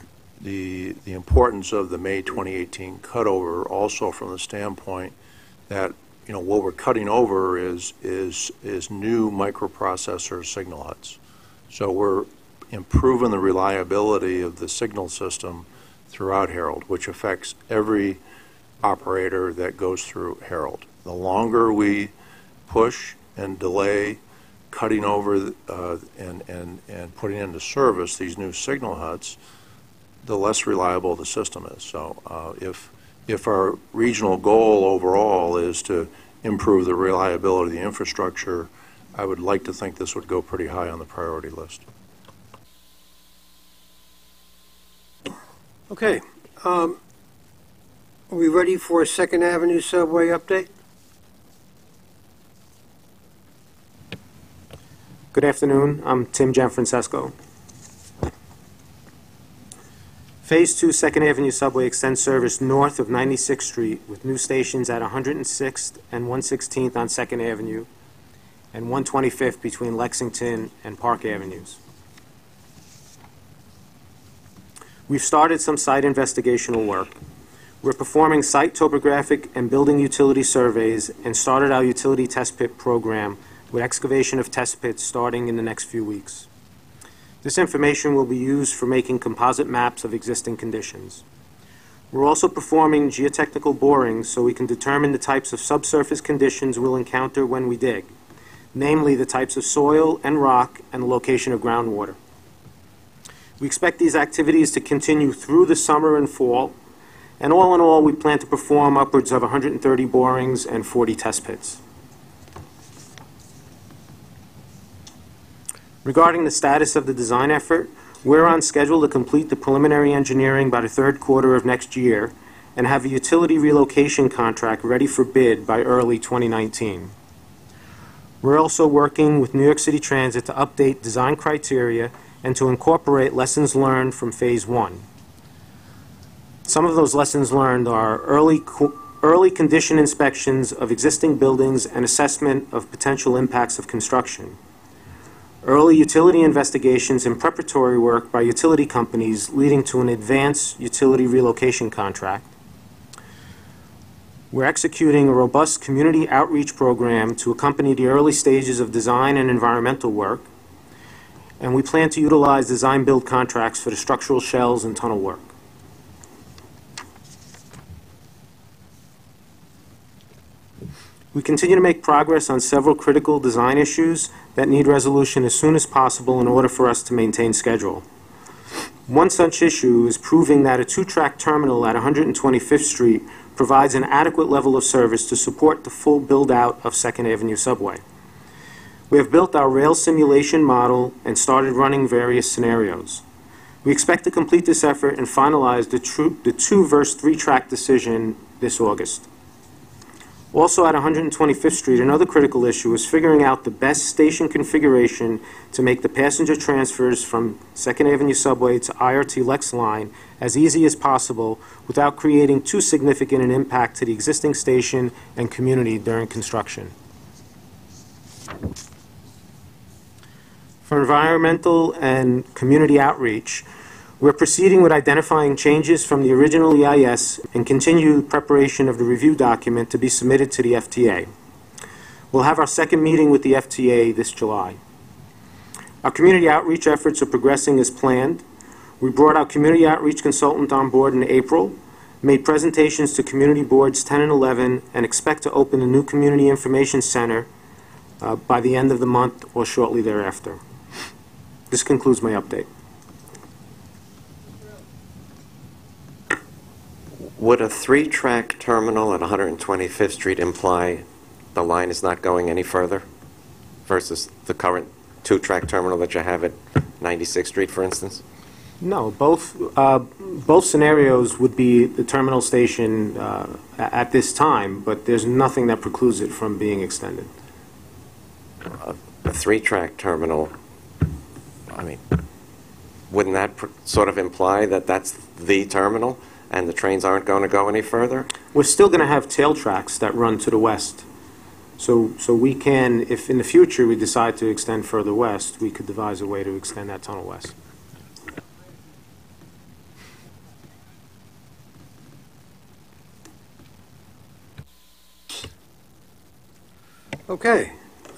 importance of the May 2018 cutover, also from the standpoint that what we're cutting over is new microprocessor signal huts. So we're improving the reliability of the signal system throughout Harold, which affects every operator that goes through Harold. The longer we push and delay cutting over and putting into service these new signal huts, the less reliable the system is. So if our regional goal overall is to improve the reliability of the infrastructure, I would like to think this would go pretty high on the priority list. Okay. Are we ready for a 2nd Avenue subway update? Good afternoon. I'm Tim Gianfrancesco. Phase 2 2nd Avenue subway extends service north of 96th Street with new stations at 106th and 116th on 2nd Avenue and 125th between Lexington and Park Avenues. We've started some site investigational work. We're performing site topographic and building utility surveys and started our utility test pit program with excavation of test pits starting in the next few weeks. This information will be used for making composite maps of existing conditions. We're also performing geotechnical borings so we can determine the types of subsurface conditions we'll encounter when we dig, namely the types of soil and rock and the location of groundwater. We expect these activities to continue through the summer and fall, and all in all, we plan to perform upwards of 130 borings and 40 test pits. Regarding the status of the design effort, we're on schedule to complete the preliminary engineering by the third quarter of next year and have a utility relocation contract ready for bid by early 2019. We're also working with New York City Transit to update design criteria and to incorporate lessons learned from Phase 1. Some of those lessons learned are early condition inspections of existing buildings and assessment of potential impacts of construction, early utility investigations and preparatory work by utility companies leading to an advanced utility relocation contract. We're executing a robust community outreach program to accompany the early stages of design and environmental work, and we plan to utilize design-build contracts for the structural shells and tunnel work. We continue to make progress on several critical design issues that need resolution as soon as possible in order for us to maintain schedule. One such issue is proving that a two-track terminal at 125th Street provides an adequate level of service to support the full build-out of 2nd Avenue subway. We have built our rail simulation model and started running various scenarios. We expect to complete this effort and finalize the 2 versus 3 track decision this August. Also at 125th Street, another critical issue is figuring out the best station configuration to make the passenger transfers from 2nd Avenue subway to IRT Lex line as easy as possible without creating too significant an impact to the existing station and community during construction. For environmental and community outreach, we're proceeding with identifying changes from the original EIS and continue preparation of the review document to be submitted to the FTA. We'll have our second meeting with the FTA this July. Our community outreach efforts are progressing as planned. We brought our community outreach consultant on board in April, made presentations to community boards 10 and 11, and expect to open a new community information center by the end of the month or shortly thereafter. This concludes my update. Would a 3-track terminal at 125th Street imply the line is not going any further versus the current 2-track terminal that you have at 96th Street, for instance? No, both scenarios would be the terminal station at this time, but there's nothing that precludes it from being extended. A 3-track terminal, I mean, wouldn't that sort of imply that that's the terminal and the trains aren't going to go any further? We're still going to have tail tracks that run to the west. So we can, if in the future we decide to extend further west, we could devise a way to extend that tunnel west. Okay,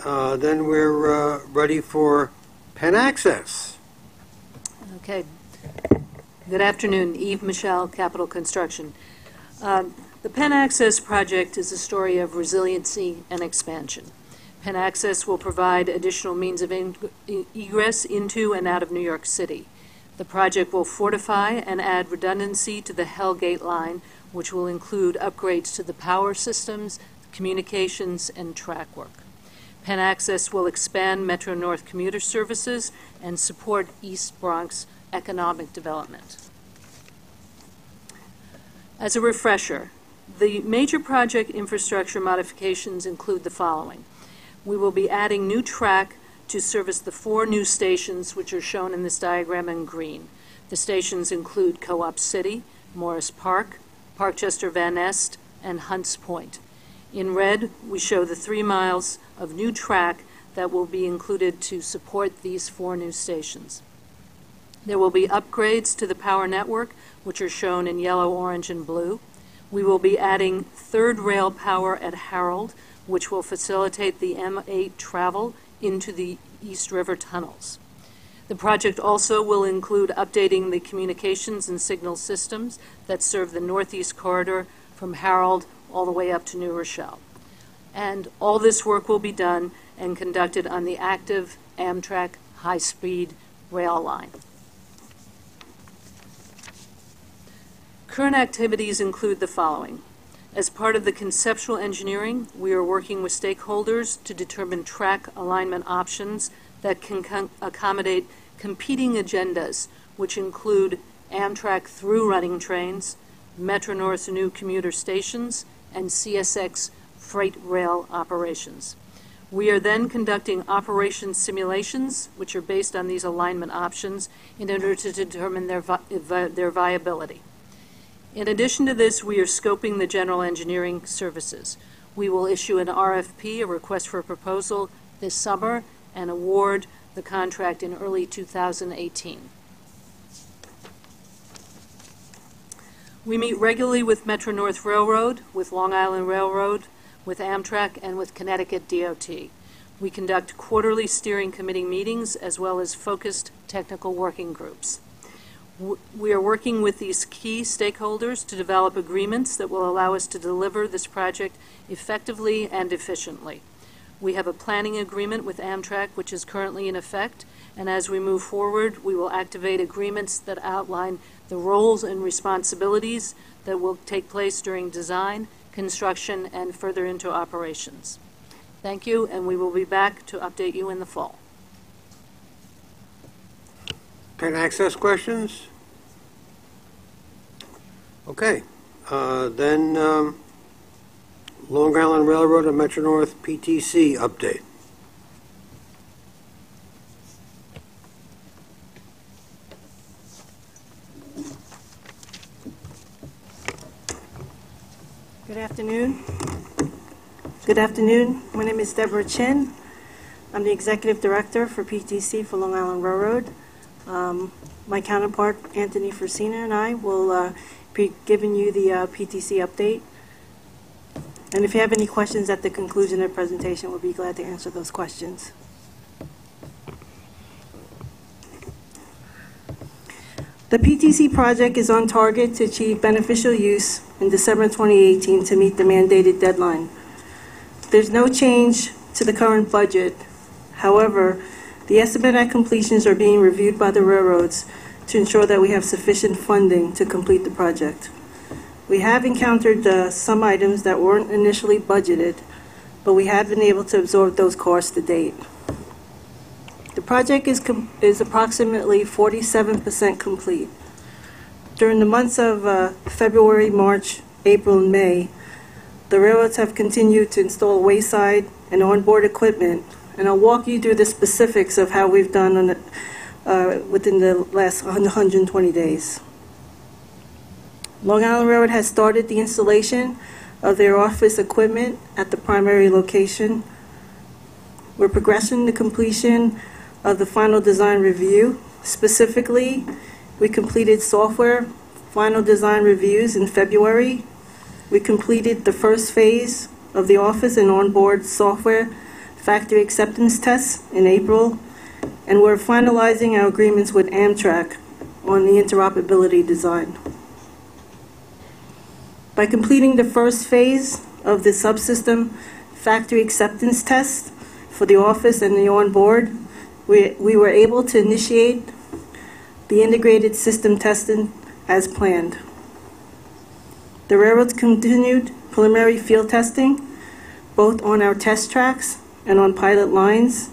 then we're ready for Penn Access. Okay. Good afternoon. Eve Michelle, Capital Construction. The Penn Access project is a story of resiliency and expansion. Penn Access will provide additional means of egress into and out of New York City. The project will fortify and add redundancy to the Hellgate line, which will include upgrades to the power systems, communications, and track work. Penn Access will expand Metro North commuter services and support East Bronx economic development. As a refresher, the major project infrastructure modifications include the following. We will be adding new track to service the 4 new stations which are shown in this diagram in green. The stations include Co-op City, Morris Park, Parkchester Van Nest, and Hunts Point. In red, we show the 3 miles of new track that will be included to support these 4 new stations. There will be upgrades to the power network, which are shown in yellow, orange, and blue. We will be adding third rail power at Harold, which will facilitate the M8 travel into the East River tunnels. The project also will include updating the communications and signal systems that serve the Northeast Corridor from Harold all the way up to New Rochelle. And all this work will be done and conducted on the active Amtrak high-speed rail line. Current activities include the following. As part of the conceptual engineering, we are working with stakeholders to determine track alignment options that can accommodate competing agendas, which include Amtrak through-running trains, Metro-North's new commuter stations, and CSX freight rail operations. We are then conducting operation simulations, which are based on these alignment options, in order to determine their viability. In addition to this, we are scoping the general engineering services. We will issue an RFP, a request for a proposal, this summer and award the contract in early 2018. We meet regularly with Metro-North Railroad, with Long Island Railroad, with Amtrak, and with Connecticut DOT. We conduct quarterly steering committee meetings as well as focused technical working groups. We are working with these key stakeholders to develop agreements that will allow us to deliver this project effectively and efficiently. We have a planning agreement with Amtrak, which is currently in effect, and as we move forward, we will activate agreements that outline the roles and responsibilities that will take place during design, construction, and further into operations. Thank you, and we will be back to update you in the fall. Can access questions? Okay. Then Long Island Railroad and Metro-North PTC update. Good afternoon. Good afternoon. My name is Deborah Chin. I'm the Executive Director for PTC for Long Island Railroad. My counterpart, Anthony Frasina, and I will be giving you the PTC update. And if you have any questions at the conclusion of the presentation, we'll be glad to answer those questions. The PTC project is on target to achieve beneficial use in December 2018 to meet the mandated deadline. There's no change to the current budget. However, the estimate at completions are being reviewed by the railroads to ensure that we have sufficient funding to complete the project. We have encountered some items that weren't initially budgeted, but we have been able to absorb those costs to date. The project is approximately 47% complete. During the months of February, March, April, and May, the railroads have continued to install wayside and onboard equipment, and I'll walk you through the specifics of how we've done on within the last 120 days. Long Island Railroad has started the installation of their office equipment at the primary location. We're progressing the completion of the final design review. Specifically, we completed software final design reviews in February. We completed the first phase of the office and onboard software factory acceptance tests in April, and we're finalizing our agreements with Amtrak on the interoperability design. By completing the first phase of the subsystem factory acceptance test for the office and the onboard, we were able to initiate the integrated system testing as planned. The railroads continued preliminary field testing, both on our test tracks and on pilot lines.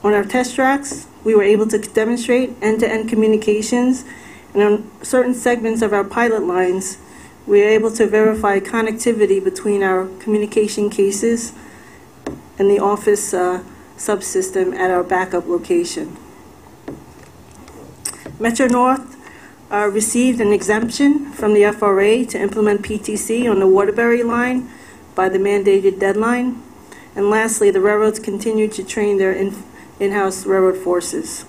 On our test tracks, we were able to demonstrate end-to-end communications, and on certain segments of our pilot lines, we were able to verify connectivity between our communication cases and the office subsystem at our backup location. Metro-North received an exemption from the FRA to implement PTC on the Waterbury line by the mandated deadline. And lastly, the railroads continued to train their in-house railroad forces.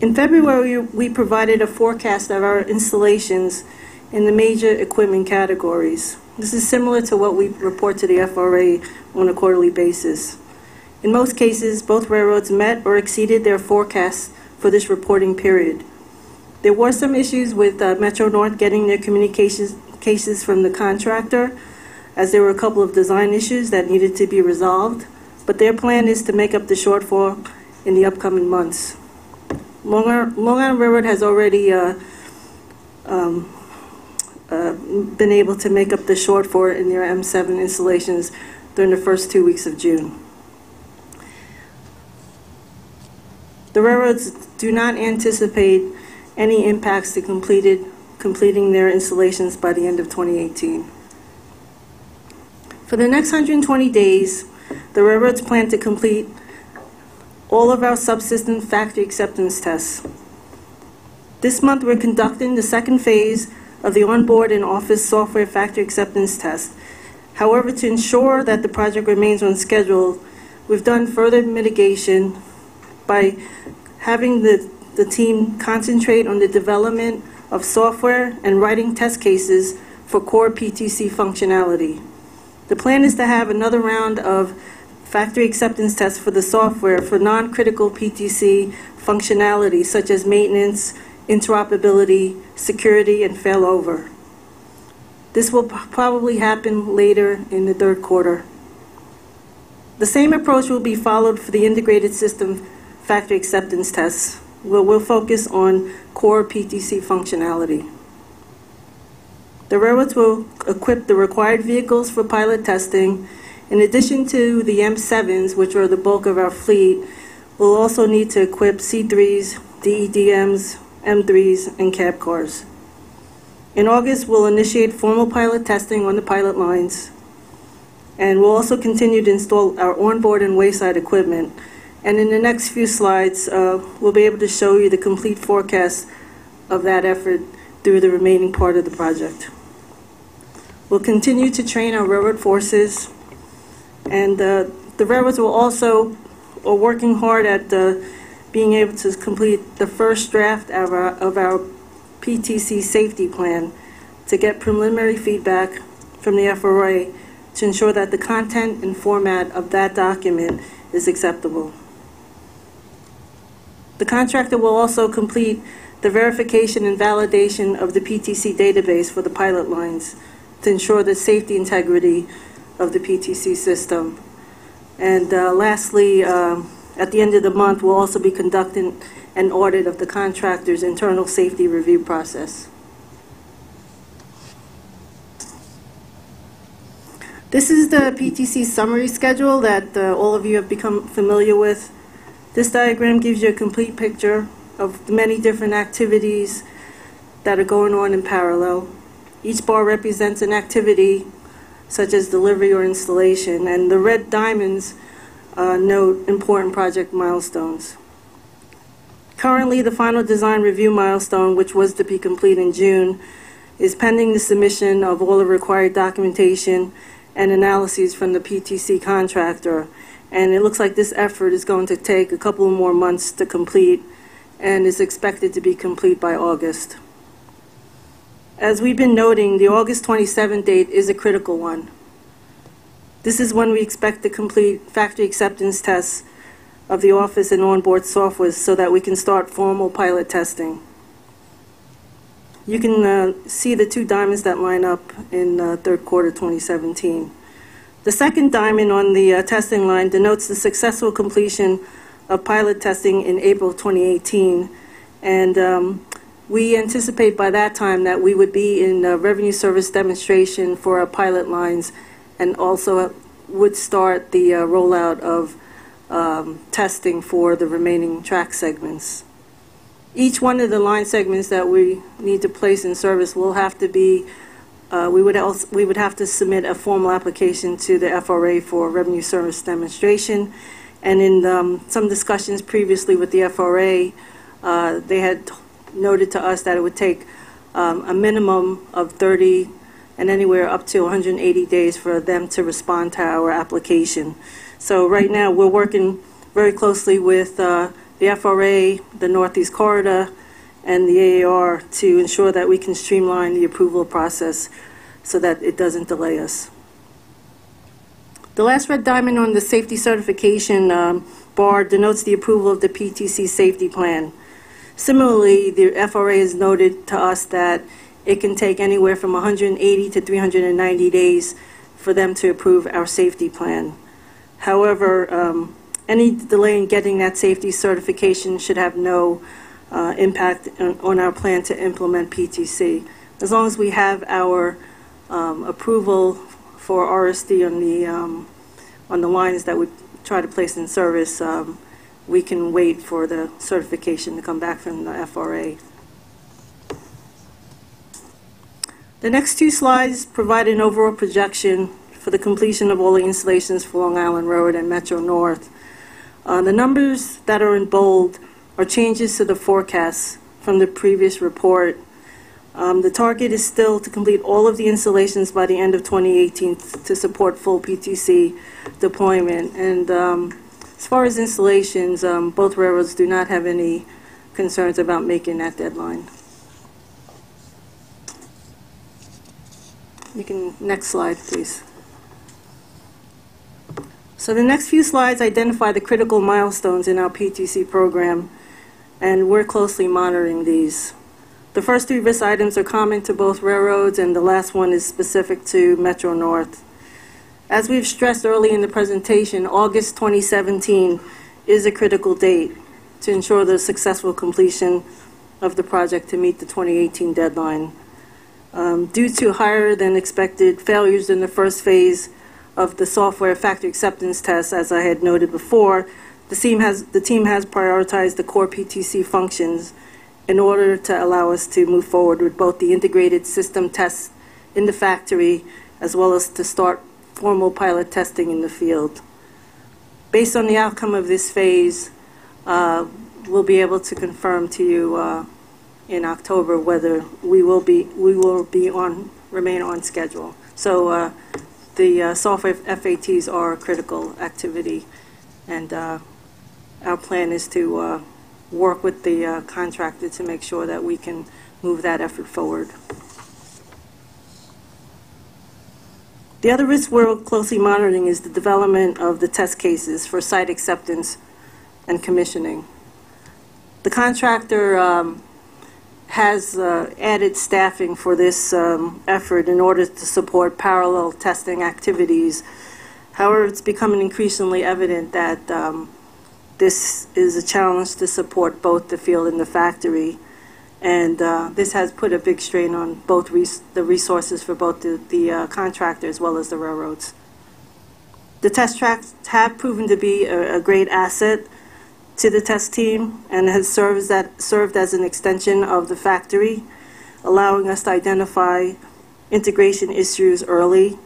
In February, we provided a forecast of our installations in the major equipment categories. This is similar to what we report to the FRA on a quarterly basis. In most cases, both railroads met or exceeded their forecasts for this reporting period. There were some issues with Metro-North getting their communications cases from the contractor, as there were a couple of design issues that needed to be resolved, but their plan is to make up the shortfall in the upcoming months. Long Island Railroad has already been able to make up the shortfall in their M7 installations during the first 2 weeks of June. The railroads do not anticipate any impacts to completing their installations by the end of 2018. For the next 120 days, the railroads plan to complete all of our subsystem factory acceptance tests. This month, we're conducting the second phase of the onboard and office software factory acceptance test. However, to ensure that the project remains on schedule, we've done further mitigation by having the team concentrate on the development of software and writing test cases for core PTC functionality. The plan is to have another round of factory acceptance tests for the software for non-critical PTC functionality such as maintenance, interoperability, security, and failover. This will probably happen later in the third quarter. The same approach will be followed for the integrated system factory acceptance tests, where we'll focus on core PTC functionality. The railroads will equip the required vehicles for pilot testing. In addition to the M7s, which are the bulk of our fleet, we'll also need to equip C3s, DEDMs, M3s, and cab cars. In August, we'll initiate formal pilot testing on the pilot lines, and we'll also continue to install our onboard and wayside equipment. And in the next few slides, we'll be able to show you the complete forecast of that effort through the remaining part of the project. We'll continue to train our railroad forces, and the railroads will also are working hard at being able to complete the first draft of our PTC safety plan to get preliminary feedback from the FRA to ensure that the content and format of that document is acceptable. The contractor will also complete the verification and validation of the PTC database for the pilot lines to ensure the safety integrity of the PTC system. And lastly, at the end of the month, we'll also be conducting an audit of the contractor's internal safety review process. This is the PTC summary schedule that all of you have become familiar with. This diagram gives you a complete picture of the many different activities that are going on in parallel. Each bar represents an activity such as delivery or installation, and the red diamonds note important project milestones. Currently, the final design review milestone, which was to be complete in June, is pending the submission of all the required documentation and analyses from the PTC contractor. And it looks like this effort is going to take a couple more months to complete and is expected to be complete by August. As we've been noting, the August 27th date is a critical one. This is when we expect to complete factory acceptance tests of the office and onboard software so that we can start formal pilot testing. You can see the two diamonds that line up in third quarter 2017. The second diamond on the testing line denotes the successful completion of pilot testing in April 2018, and we anticipate by that time that we would be in revenue service demonstration for our pilot lines, and also would start the rollout of testing for the remaining track segments. Each one of the line segments that we need to place in service will have to be we would have to submit a formal application to the FRA for revenue service demonstration. And in some discussions previously with the FRA, they had noted to us that it would take a minimum of 30 and anywhere up to 180 days for them to respond to our application. So right now we're working very closely with the FRA, the Northeast Corridor, and the AAR to ensure that we can streamline the approval process so that it doesn't delay us. The last red diamond on the safety certification bar denotes the approval of the PTC safety plan. Similarly, the FRA has noted to us that it can take anywhere from 180 to 390 days for them to approve our safety plan. However, Any delay in getting that safety certification should have no impact on our plan to implement PTC. As long as we have our approval for RSD on the lines that we try to place in service, we can wait for the certification to come back from the FRA. The next two slides provide an overall projection for the completion of all the installations for Long Island Road and Metro North. The numbers that are in bold are changes to the forecasts from the previous report. The target is still to complete all of the installations by the end of 2018 to support full PTC deployment. And as far as installations, both railroads do not have any concerns about making that deadline. Next slide, please. So the next few slides identify the critical milestones in our PTC program, and we're closely monitoring these. The first three risk items are common to both railroads, and the last one is specific to Metro North. As we've stressed early in the presentation, August 2017 is a critical date to ensure the successful completion of the project to meet the 2018 deadline. Due to higher than expected failures in the first phase of the software factory acceptance test, as I had noted before, the team has prioritized the core PTC functions in order to allow us to move forward with both the integrated system tests in the factory as well as to start formal pilot testing in the field. Based on the outcome of this phase, we'll be able to confirm to you in October whether we will remain on schedule. So the software FATs are a critical activity, and our plan is to work with the contractor to make sure that we can move that effort forward. The other risk we're closely monitoring is the development of the test cases for site acceptance and commissioning. The contractor has added staffing for this effort in order to support parallel testing activities. However, it's becoming increasingly evident that this is a challenge to support both the field and the factory, and this has put a big strain on both the resources for both the contractor as well as the railroads. The test tracks have proven to be a great asset to the test team and has served as an extension of the factory, allowing us to identify integration issues early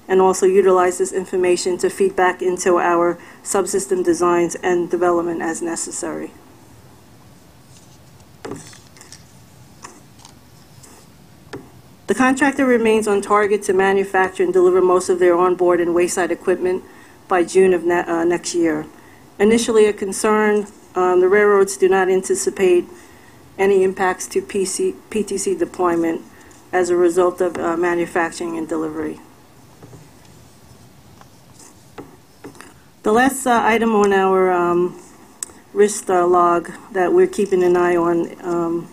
and also utilize this information to feed back into our subsystem designs and development as necessary. The contractor remains on target to manufacture and deliver most of their onboard and wayside equipment by June of next year. Initially a concern, the railroads do not anticipate any impacts to PTC deployment as a result of manufacturing and delivery. The last item on our risk log that we're keeping an eye on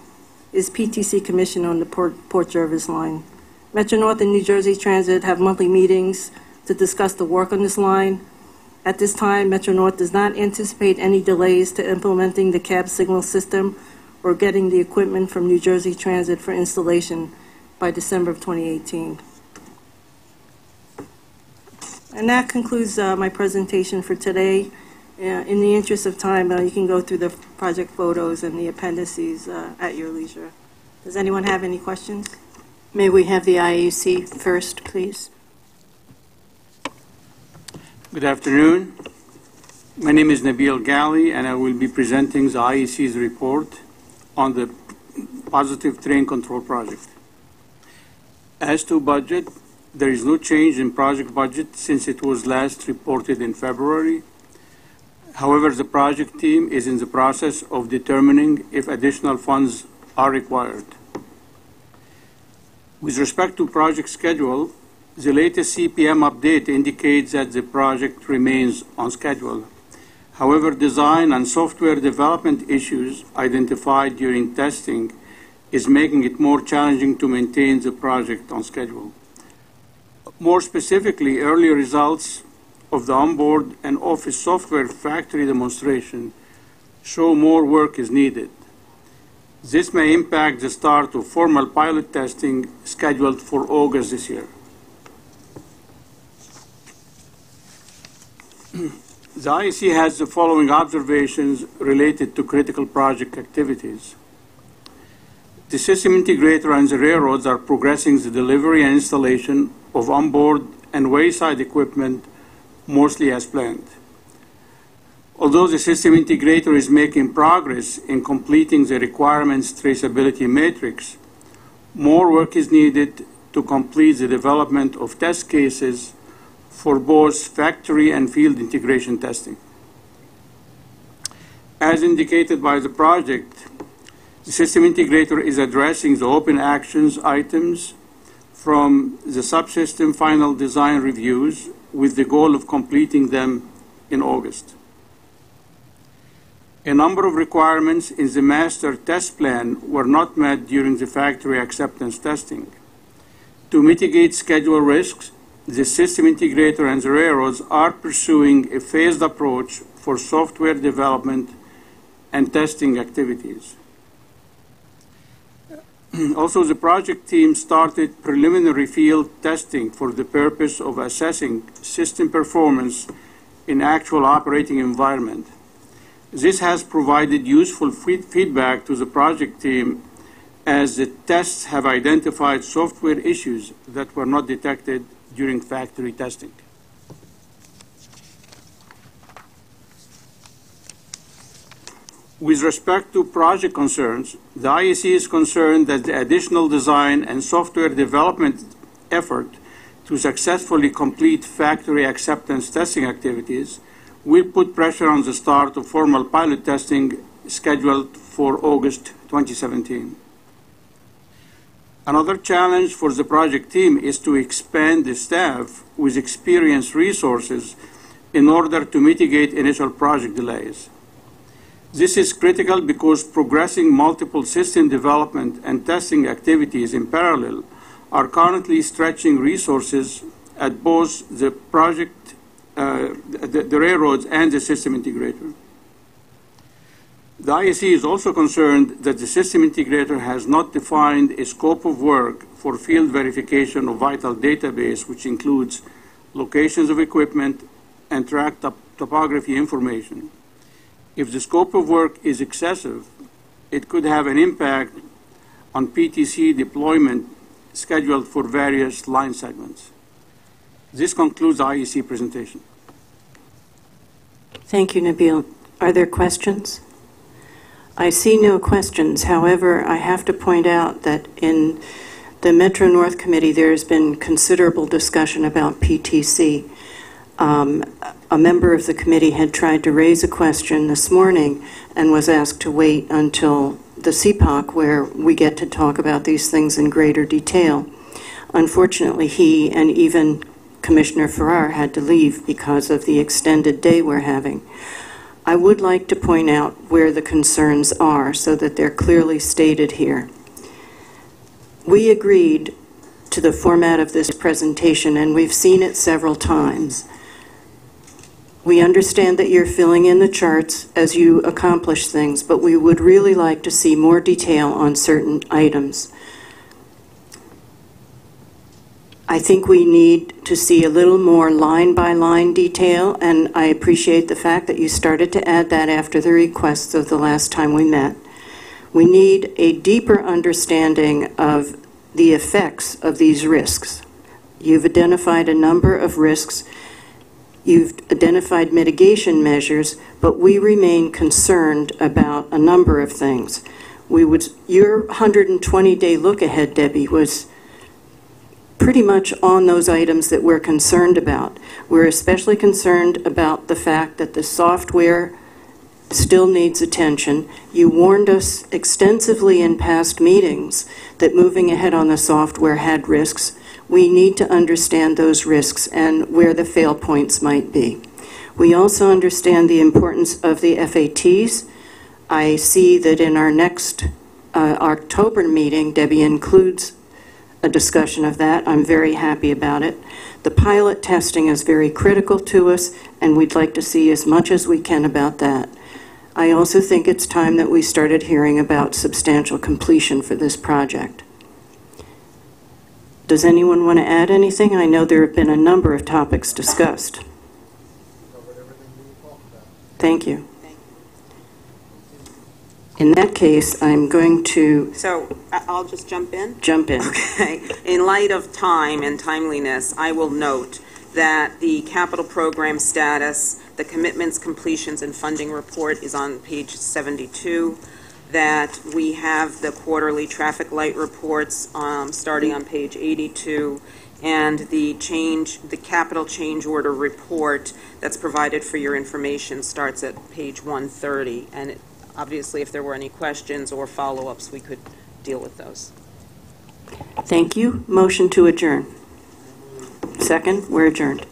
is PTC commission on the Port Jervis line. Metro North and New Jersey Transit have monthly meetings to discuss the work on this line. At this time, Metro North does not anticipate any delays to implementing the cab signal system or getting the equipment from New Jersey Transit for installation by December of 2018. And that concludes my presentation for today. In the interest of time, you can go through the project photos and the appendices at your leisure. Does anyone have any questions? May we have the IEC first, please? Good afternoon. My name is Nabil Gali, and I will be presenting the IEC's report on the Positive Train Control Project. As to budget, there is no change in project budget since it was last reported in February. However, the project team is in the process of determining if additional funds are required. With respect to project schedule, the latest CPM update indicates that the project remains on schedule. However, design and software development issues identified during testing is making it more challenging to maintain the project on schedule. More specifically, early results of the onboard and office software factory demonstration show more work is needed. This may impact the start of formal pilot testing scheduled for August this year. The IEC has the following observations related to critical project activities. The system integrator and the railroads are progressing the delivery and installation of onboard and wayside equipment mostly as planned. Although the system integrator is making progress in completing the requirements traceability matrix, more work is needed to complete the development of test cases for both factory and field integration testing. As indicated by the project, the system integrator is addressing the open actions items from the subsystem final design reviews with the goal of completing them in August. A number of requirements in the master test plan were not met during the factory acceptance testing. To mitigate schedule risks, the system integrator and the railroads are pursuing a phased approach for software development and testing activities. Also, the project team started preliminary field testing for the purpose of assessing system performance in actual operating environment. This has provided useful feedback to the project team as the tests have identified software issues that were not detected during factory testing. With respect to project concerns, the IEC is concerned that the additional design and software development effort to successfully complete factory acceptance testing activities will put pressure on the start of formal pilot testing scheduled for August 2017. Another challenge for the project team is to expand the staff with experienced resources in order to mitigate initial project delays. This is critical because progressing multiple system development and testing activities in parallel are currently stretching resources at both the project, the railroads and the system integrator. The IEC is also concerned that the system integrator has not defined a scope of work for field verification of vital database, which includes locations of equipment and track topography information. If the scope of work is excessive, it could have an impact on PTC deployment scheduled for various line segments. This concludes the IEC presentation. Thank you, Nabil. Are there questions? I see no questions. However, I have to point out that in the Metro North Committee, there has been considerable discussion about PTC. A member of the committee had tried to raise a question this morning and was asked to wait until the CPOC, where we get to talk about these things in greater detail. Unfortunately, he and even Commissioner Farrar had to leave because of the extended day we're having. I would like to point out where the concerns are so that they're clearly stated here. We agreed to the format of this presentation, and we've seen it several times. We understand that you're filling in the charts as you accomplish things, but we would really like to see more detail on certain items. I think we need to see a little more line-by-line detail, and I appreciate the fact that you started to add that after the requests of the last time we met. We need a deeper understanding of the effects of these risks. You've identified a number of risks. You've identified mitigation measures, but we remain concerned about a number of things. Your 120-day look-ahead, Debbie, was pretty much on those items that we're concerned about. We're especially concerned about the fact that the software still needs attention. You warned us extensively in past meetings that moving ahead on the software had risks. We need to understand those risks and where the fail points might be. We also understand the importance of the FATs. I see that in our next October meeting, Debbie includes a discussion of that. I'm very happy about it. The pilot testing is very critical to us, and we'd like to see as much as we can about that. I also think it's time that we started hearing about substantial completion for this project. Does anyone want to add anything? I know there have been a number of topics discussed. Thank you. In that case, I'm going to... So I'll just jump in? Jump in. Okay. In light of time and timeliness, I will note that the capital program status, the commitments, completions, and funding report is on page 72, that we have the quarterly traffic light reports starting on page 82, and the capital change order report that's provided for your information starts at page 130. And obviously, if there were any questions or follow-ups, we could deal with those. Thank you. Motion to adjourn. Second, we're adjourned.